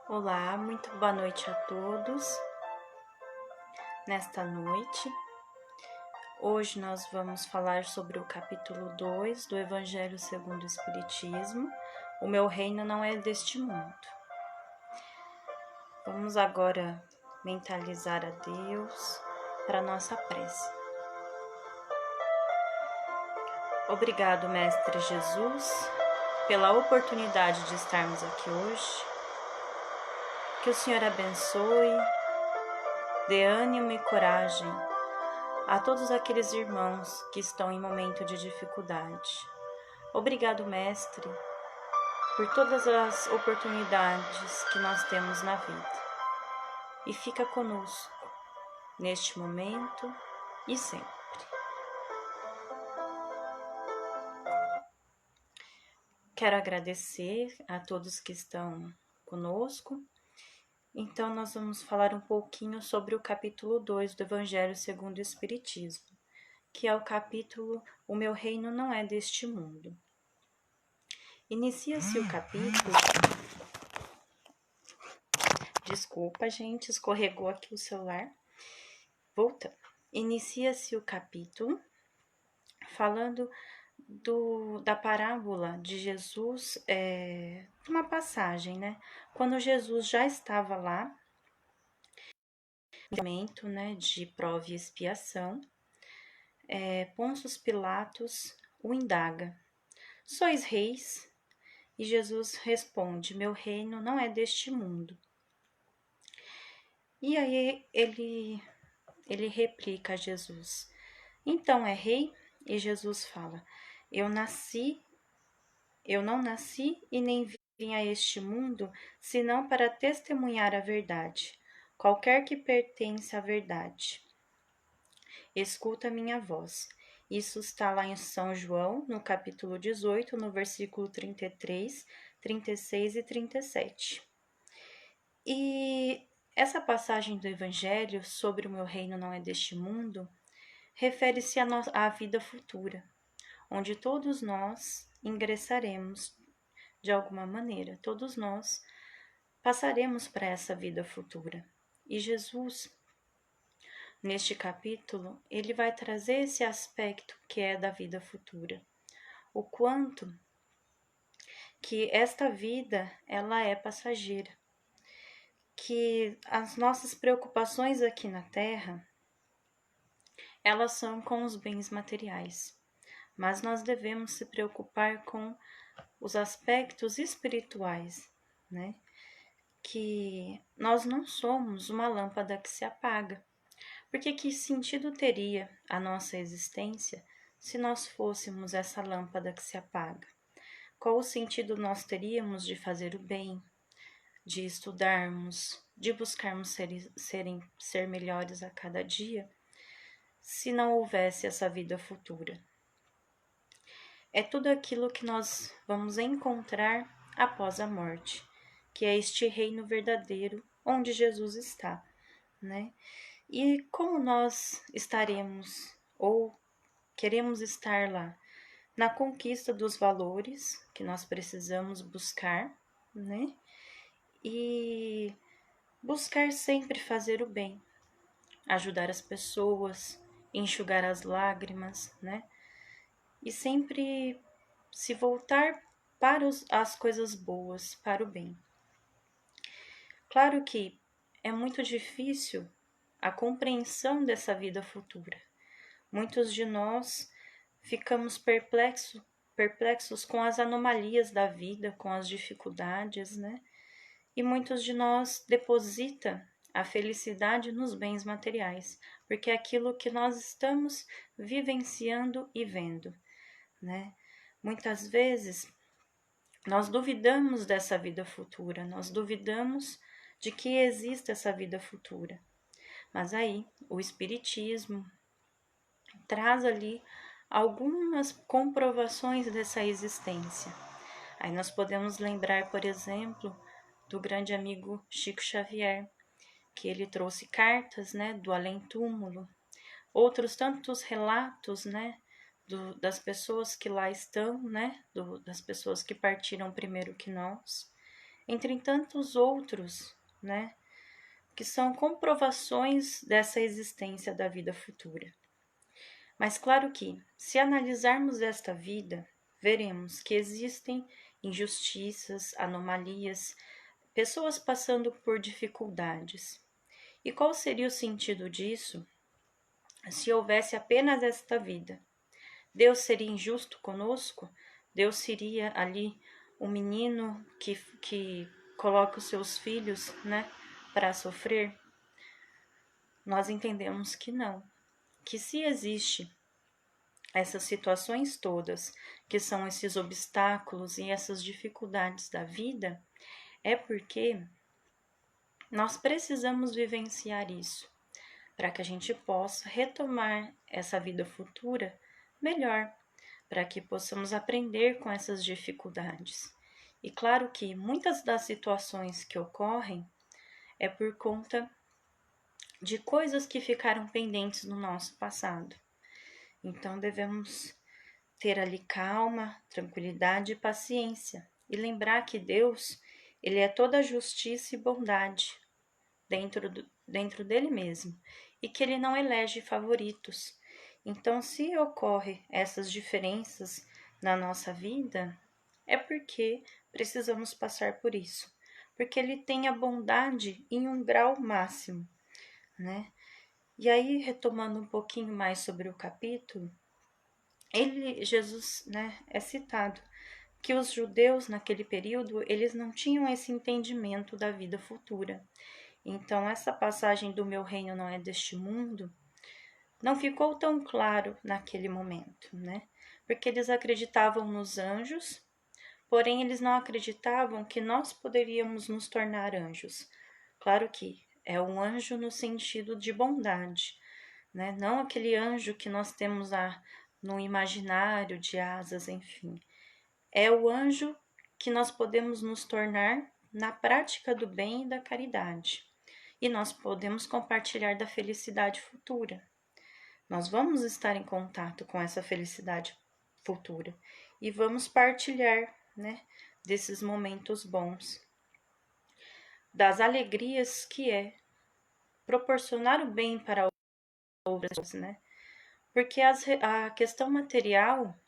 Olá, muito boa noite a todos. Nesta noite, hoje nós vamos falar sobre o capítulo 2 do Evangelho segundo o Espiritismo. O meu reino não é deste mundo. Vamos agora mentalizar a Deus para a nossa prece. Obrigado, Mestre Jesus, pela oportunidade de estarmos aqui hoje. Que o Senhor abençoe, dê ânimo e coragem a todos aqueles irmãos que estão em momento de dificuldade. Obrigado, Mestre, por todas as oportunidades que nós temos na vida. E fica conosco neste momento e sempre. Quero agradecer a todos que estão conosco. Então, nós vamos falar um pouquinho sobre o capítulo 2 do Evangelho segundo o Espiritismo, que é o capítulo O Meu Reino Não É Deste Mundo. Inicia-se o capítulo... Desculpa, gente, escorregou aqui o celular. Voltando. Inicia-se o capítulo falando da parábola de Jesus, uma passagem, né? Quando Jesus já estava lá, no momento, né, de prova e expiação, Pôncio Pilatos o indaga: sois reis? E Jesus responde: meu reino não é deste mundo. E aí ele replica a Jesus: então é rei? E Jesus fala: eu não nasci e nem vim a este mundo, senão para testemunhar a verdade. Qualquer que pertence à verdade, escuta minha voz. Isso está lá em São João, no capítulo 18, no versículo 33, 36 e 37. E essa passagem do Evangelho sobre o meu reino não é deste mundo refere-se à vida futura, onde todos nós ingressaremos de alguma maneira, todos nós passaremos para essa vida futura. E Jesus, neste capítulo, ele vai trazer esse aspecto que é da vida futura, o quanto que esta vida ela é passageira, que as nossas preocupações aqui na Terra elas são com os bens materiais, mas nós devemos se preocupar com os aspectos espirituais, né? Que nós não somos uma lâmpada que se apaga. Porque que sentido teria a nossa existência se nós fôssemos essa lâmpada que se apaga? Qual o sentido nós teríamos de fazer o bem, de estudarmos, de buscarmos ser melhores a cada dia, se não houvesse essa vida futura? É tudo aquilo que nós vamos encontrar após a morte, que é este reino verdadeiro onde Jesus está, né? E como nós estaremos ou queremos estar lá? Na conquista dos valores que nós precisamos buscar, né? E buscar sempre fazer o bem, ajudar as pessoas, enxugar as lágrimas, né? E sempre se voltar para as coisas boas, para o bem. Claro que é muito difícil a compreensão dessa vida futura. Muitos de nós ficamos perplexos com as anomalias da vida, com as dificuldades, né? E muitos de nós depositam a felicidade nos bens materiais, porque é aquilo que nós estamos vivenciando e vendo, né? Muitas vezes nós duvidamos dessa vida futura, nós duvidamos de que exista essa vida futura. Mas aí o Espiritismo traz ali algumas comprovações dessa existência. Aí nós podemos lembrar, por exemplo, do grande amigo Chico Xavier, que ele trouxe cartas, né, do além-túmulo, outros tantos relatos, né, das pessoas que lá estão, né, das pessoas que partiram primeiro que nós. entre tantos outros, né, que são comprovações dessa existência da vida futura. Mas claro que, se analisarmos esta vida, veremos que existem injustiças, anomalias, pessoas passando por dificuldades. E qual seria o sentido disso se houvesse apenas esta vida? Deus seria injusto conosco? Deus seria ali o menino que coloca os seus filhos, né, para sofrer? Nós entendemos que não. Que se existe essas situações todas, que são esses obstáculos e essas dificuldades da vida, é porque nós precisamos vivenciar isso, para que a gente possa retomar essa vida futura melhor, para que possamos aprender com essas dificuldades. E claro que muitas das situações que ocorrem é por conta de coisas que ficaram pendentes no nosso passado. Então devemos ter ali calma, tranquilidade e paciência e lembrar que Deus, ele é toda justiça e bondade dentro dele mesmo e que ele não elege favoritos. Então, se ocorre essas diferenças na nossa vida, é porque precisamos passar por isso, porque ele tem a bondade em um grau máximo, né? E aí, retomando um pouquinho mais sobre o capítulo, Jesus, né, é citado que os judeus naquele período, eles não tinham esse entendimento da vida futura. Então, essa passagem do meu reino não é deste mundo, não ficou tão claro naquele momento, né? Porque eles acreditavam nos anjos, porém eles não acreditavam que nós poderíamos nos tornar anjos. Claro que é um anjo no sentido de bondade, né? Não aquele anjo que nós temos no imaginário de asas, enfim. É o anjo que nós podemos nos tornar na prática do bem e da caridade. E nós podemos compartilhar da felicidade futura. Nós vamos estar em contato com essa felicidade futura e vamos partilhar, né, desses momentos bons, das alegrias que é proporcionar o bem para outras, né? Porque a questão material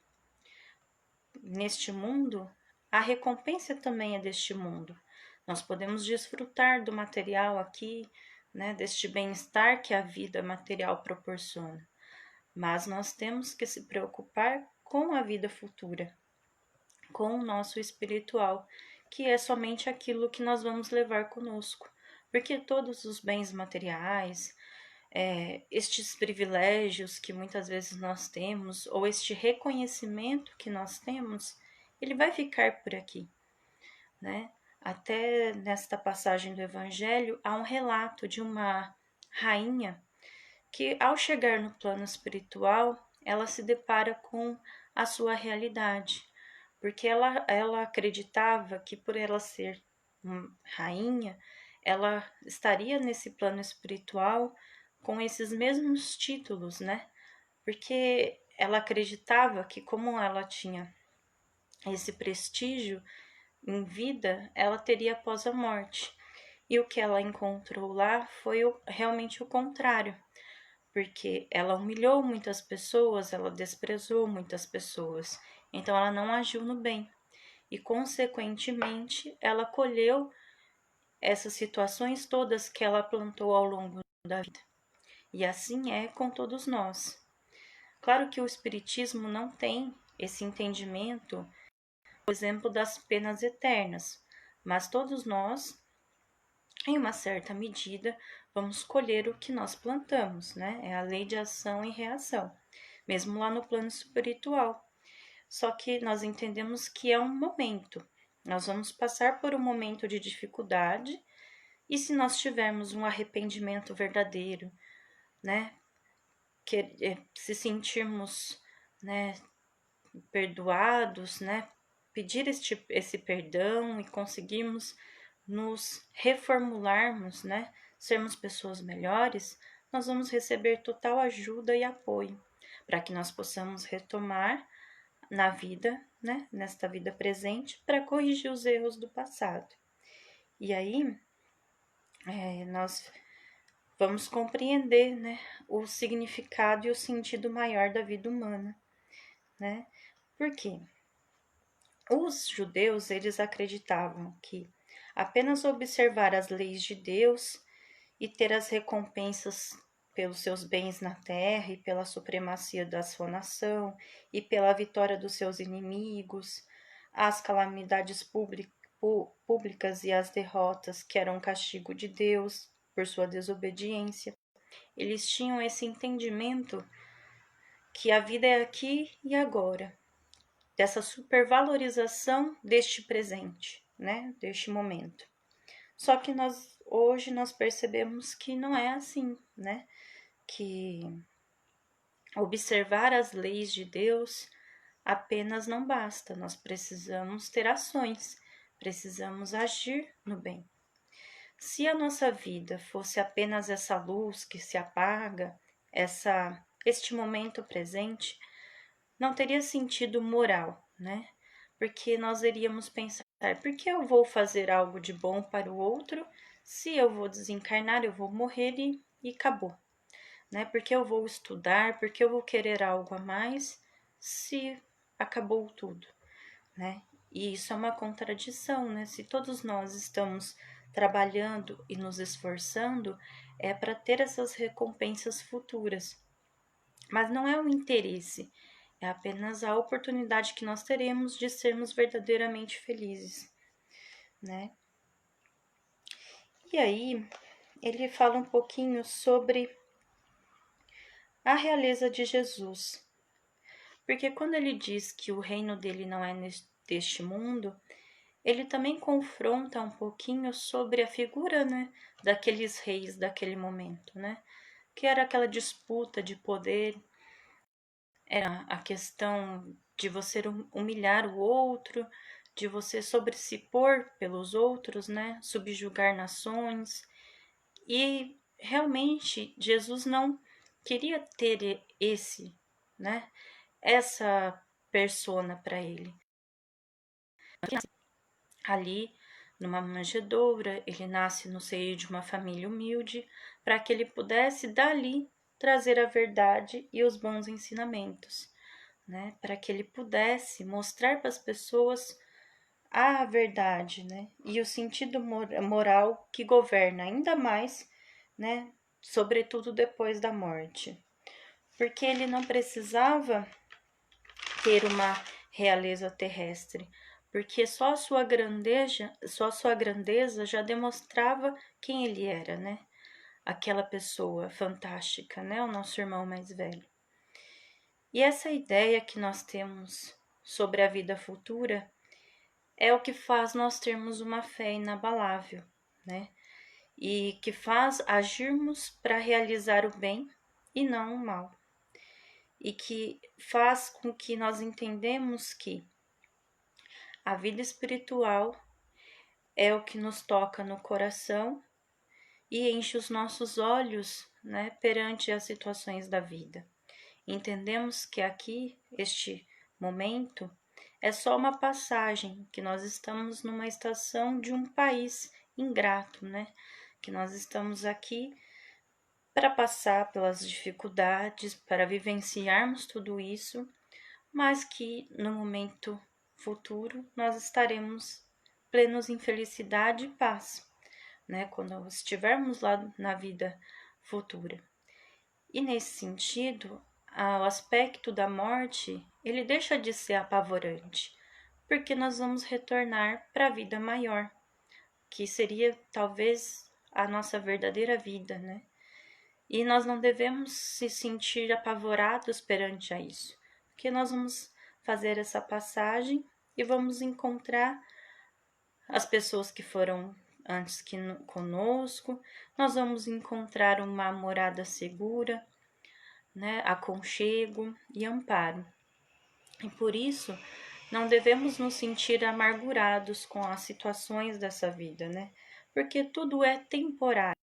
neste mundo, a recompensa também é deste mundo. Nós podemos desfrutar do material aqui, né, deste bem-estar que a vida material proporciona. Mas nós temos que se preocupar com a vida futura, com o nosso espiritual, que é somente aquilo que nós vamos levar conosco. Porque todos os bens materiais, estes privilégios que muitas vezes nós temos, ou este reconhecimento que nós temos, ele vai ficar por aqui, né? Até nesta passagem do Evangelho, há um relato de uma rainha que, ao chegar no plano espiritual, ela se depara com a sua realidade, porque ela acreditava que, por ela ser rainha, ela estaria nesse plano espiritual com esses mesmos títulos, né? Porque ela acreditava que, como ela tinha esse prestígio em vida, ela teria após a morte. E o que ela encontrou lá foi realmente o contrário, porque ela humilhou muitas pessoas, ela desprezou muitas pessoas, então ela não agiu no bem. E, consequentemente, ela colheu essas situações todas que ela plantou ao longo da vida. E assim é com todos nós. Claro que o Espiritismo não tem esse entendimento, por exemplo, das penas eternas, mas todos nós, em uma certa medida, vamos colher o que nós plantamos, né? É a lei de ação e reação, mesmo lá no plano espiritual. Só que nós entendemos que é um momento, nós vamos passar por um momento de dificuldade, e se nós tivermos um arrependimento verdadeiro, né? Se sentirmos, né, perdoados, né, pedir esse perdão e conseguirmos nos reformularmos, né, sermos pessoas melhores, nós vamos receber total ajuda e apoio para que nós possamos retomar na vida, né, nesta vida presente, para corrigir os erros do passado. E aí, nós vamos compreender, né, o significado e o sentido maior da vida humana, né? Por quê? Os judeus, eles acreditavam que apenas observar as leis de Deus e ter as recompensas pelos seus bens na terra e pela supremacia da sua nação e pela vitória dos seus inimigos, as calamidades públicas e as derrotas que eram um castigo de Deus por sua desobediência. Eles tinham esse entendimento que a vida é aqui e agora, dessa supervalorização deste presente, né, deste momento. Só que hoje nós percebemos que não é assim, né? Que observar as leis de Deus apenas não basta, nós precisamos ter ações, precisamos agir no bem. Se a nossa vida fosse apenas essa luz que se apaga, este momento presente, não teria sentido moral, né? Porque nós iríamos pensar, por que eu vou fazer algo de bom para o outro se eu vou desencarnar, eu vou morrer e acabou, né? Porque eu vou estudar, porque eu vou querer algo a mais se acabou tudo, né? E isso é uma contradição, né? Se todos nós estamos trabalhando e nos esforçando, é para ter essas recompensas futuras. Mas não é o interesse, é apenas a oportunidade que nós teremos de sermos verdadeiramente felizes, né? E aí, ele fala um pouquinho sobre a realeza de Jesus. Porque quando ele diz que o reino dele não é deste mundo, ele também confronta um pouquinho sobre a figura, né, daqueles reis daquele momento, né? Que era aquela disputa de poder, era a questão de você humilhar o outro, de você sobressipor pelos outros, né? Subjugar nações. E realmente Jesus não queria ter né? Essa persona para ele. Ali, numa manjedoura, ele nasce no seio de uma família humilde, para que ele pudesse dali trazer a verdade e os bons ensinamentos, né? Para que ele pudesse mostrar para as pessoas a verdade, né? E o sentido moral que governa ainda mais, né? Sobretudo depois da morte. Porque ele não precisava ter uma realeza terrestre, porque só sua grandeza já demonstrava quem ele era, né? Aquela pessoa fantástica, né? O nosso irmão mais velho. E essa ideia que nós temos sobre a vida futura é o que faz nós termos uma fé inabalável, né? E que faz agirmos para realizar o bem e não o mal. E que faz com que nós entendemos que a vida espiritual é o que nos toca no coração e enche os nossos olhos, né, perante as situações da vida. Entendemos que aqui, este momento, é só uma passagem, que nós estamos numa estação de um país ingrato, né? Que nós estamos aqui para passar pelas dificuldades, para vivenciarmos tudo isso, mas que no momento futuro nós estaremos plenos em felicidade e paz, né? Quando estivermos lá na vida futura. E nesse sentido, o aspecto da morte, ele deixa de ser apavorante, porque nós vamos retornar para a vida maior, que seria talvez a nossa verdadeira vida, né? E nós não devemos se sentir apavorados perante a isso, porque nós vamos fazer essa passagem e vamos encontrar as pessoas que foram antes que conosco, nós vamos encontrar uma morada segura, né, aconchego e amparo. E por isso, não devemos nos sentir amargurados com as situações dessa vida, né? Porque tudo é temporário.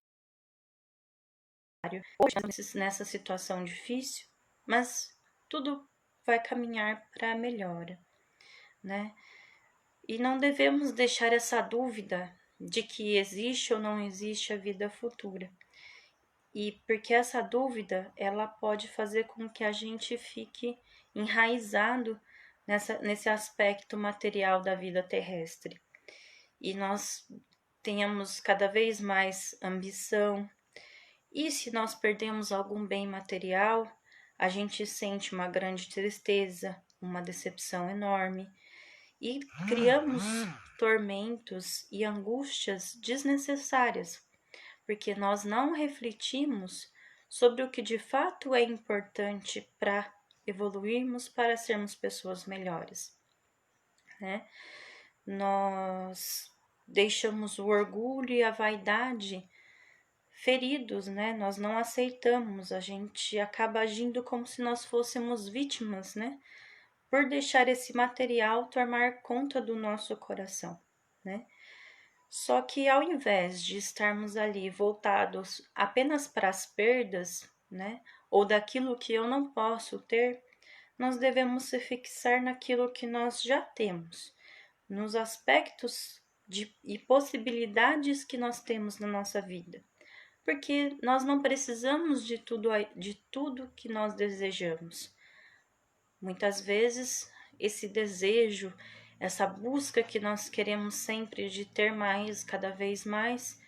Hoje estamos nessa situação difícil, mas tudo vai caminhar para a melhora, né? E não devemos deixar essa dúvida de que existe ou não existe a vida futura. E porque essa dúvida, ela pode fazer com que a gente fique enraizado nesse aspecto material da vida terrestre. E nós tenhamos cada vez mais ambição. E se nós perdemos algum bem material, a gente sente uma grande tristeza, uma decepção enorme. E criamos tormentos e angústias desnecessárias, porque nós não refletimos sobre o que de fato é importante para evoluirmos, para sermos pessoas melhores, né? Nós deixamos o orgulho e a vaidade feridos, né? Nós não aceitamos, a gente acaba agindo como se nós fôssemos vítimas, né? Por deixar esse material tomar conta do nosso coração, né? Só que ao invés de estarmos ali voltados apenas para as perdas, né, ou daquilo que eu não posso ter, nós devemos se fixar naquilo que nós já temos, nos aspectos e possibilidades que nós temos na nossa vida. Porque nós não precisamos de tudo que nós desejamos. Muitas vezes, esse desejo, essa busca que nós queremos sempre de ter mais, cada vez mais,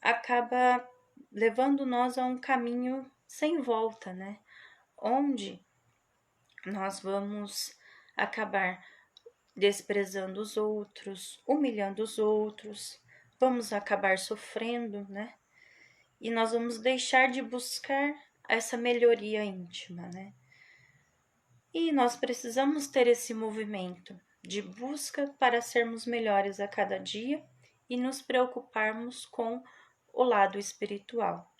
acaba levando nós a um caminho sem volta, né? Onde nós vamos acabar desprezando os outros, humilhando os outros, vamos acabar sofrendo, né? E nós vamos deixar de buscar essa melhoria íntima, né? E nós precisamos ter esse movimento de busca para sermos melhores a cada dia e nos preocuparmos com o lado espiritual.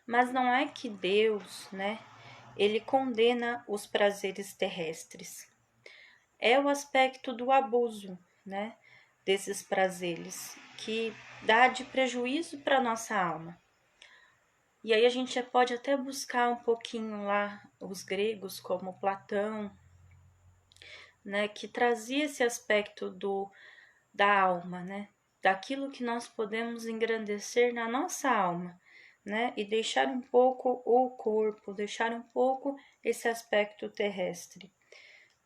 Mas não é que Deus, né, ele condena os prazeres terrestres. É o aspecto do abuso, né, desses prazeres, que dá de prejuízo para nossa alma. E aí a gente pode até buscar um pouquinho lá os gregos, como Platão, né, que trazia esse aspecto da alma, né, daquilo que nós podemos engrandecer na nossa alma, né, e deixar um pouco o corpo, deixar um pouco esse aspecto terrestre,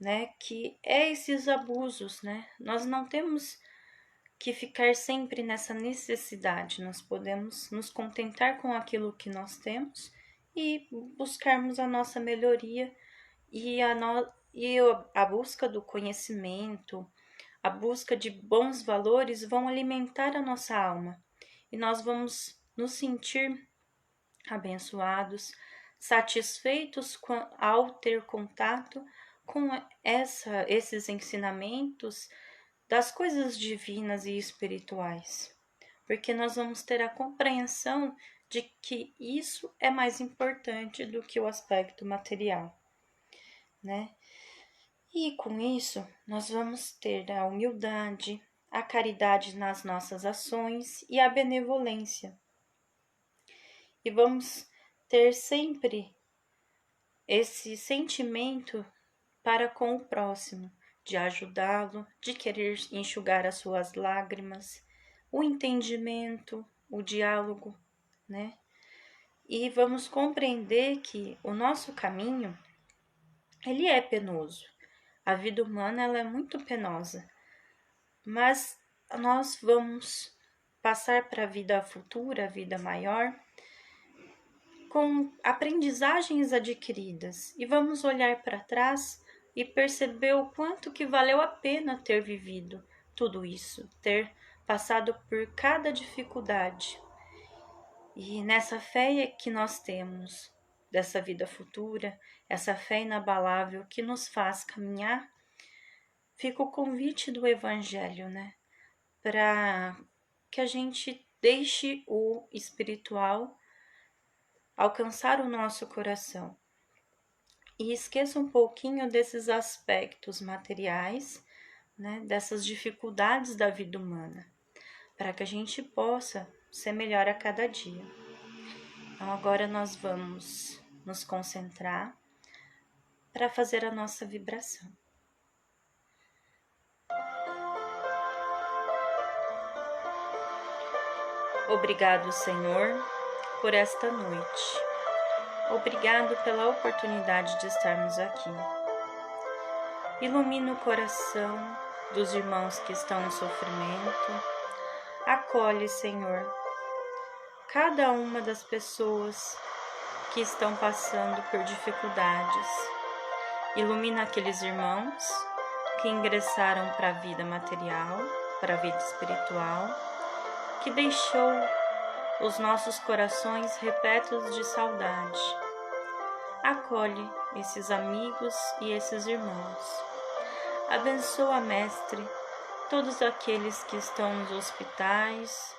né, que é esses abusos, né, nós não temos que ficar sempre nessa necessidade, nós podemos nos contentar com aquilo que nós temos e buscarmos a nossa melhoria e a busca do conhecimento, a busca de bons valores vão alimentar a nossa alma e nós vamos nos sentir abençoados, satisfeitos ao ter contato com esses ensinamentos das coisas divinas e espirituais, porque nós vamos ter a compreensão de que isso é mais importante do que o aspecto material, né? E com isso, nós vamos ter a humildade, a caridade nas nossas ações e a benevolência. E vamos ter sempre esse sentimento para com o próximo, de ajudá-lo, de querer enxugar as suas lágrimas, o entendimento, o diálogo, né? E vamos compreender que o nosso caminho, ele é penoso. A vida humana, ela é muito penosa, mas nós vamos passar para a vida futura, a vida maior, com aprendizagens adquiridas e vamos olhar para trás e perceber o quanto que valeu a pena ter vivido tudo isso, ter passado por cada dificuldade. E nessa fé que nós temos dessa vida futura, essa fé inabalável que nos faz caminhar, fica o convite do Evangelho, né? Para que a gente deixe o espiritual alcançar o nosso coração e esqueça um pouquinho desses aspectos materiais, né, dessas dificuldades da vida humana, para que a gente possa ser melhor a cada dia. Então agora nós vamos nos concentrar para fazer a nossa vibração. Obrigado, Senhor, por esta noite. Obrigado pela oportunidade de estarmos aqui. Ilumina o coração dos irmãos que estão em sofrimento. Acolhe, Senhor, cada uma das pessoas que estão passando por dificuldades. Ilumina aqueles irmãos que ingressaram para a vida material, para a vida espiritual, que deixou os nossos corações repletos de saudade. Acolhe esses amigos e esses irmãos. Abençoa, Mestre, todos aqueles que estão nos hospitais,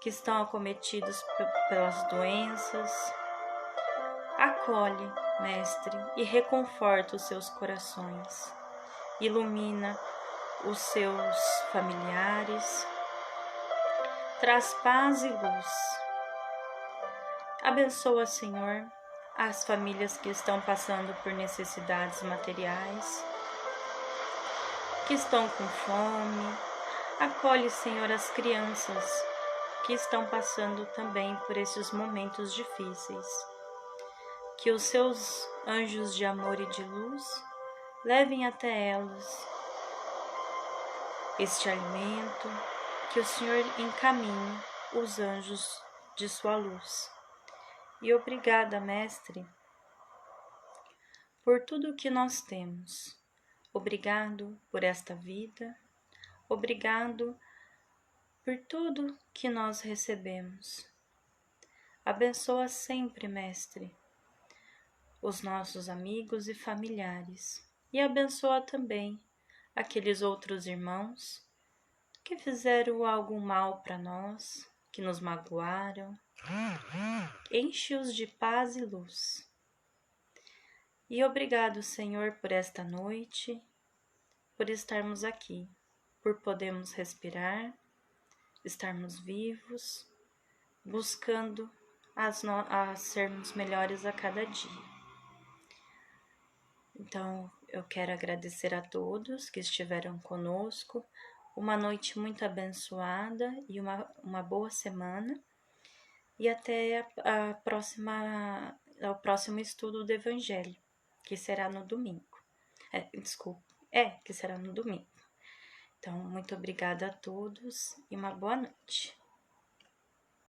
que estão acometidos pelas doenças. Acolhe, Mestre, e reconforta os seus corações. Ilumina os seus familiares. Traz paz e luz. Abençoa, Senhor, as famílias que estão passando por necessidades materiais, que estão com fome. Acolhe, Senhor, as crianças que estão passando também por esses momentos difíceis. Que os seus anjos de amor e de luz levem até elas este alimento, que o Senhor encaminhe os anjos de sua luz. E obrigada, Mestre, por tudo que nós temos. Obrigado por esta vida. Obrigado por tudo que nós recebemos. Abençoa sempre, Mestre, os nossos amigos e familiares. E abençoa também aqueles outros irmãos que fizeram algo mal para nós, que nos magoaram. Enche-os de paz e luz. E obrigado, Senhor, por esta noite, por estarmos aqui, por podermos respirar, estarmos vivos, buscando a sermos melhores a cada dia. Então, eu quero agradecer a todos que estiveram conosco, uma noite muito abençoada e uma boa semana, e até ao próximo estudo do Evangelho, que será no domingo. Que será no domingo. Então, muito obrigada a todos e uma boa noite.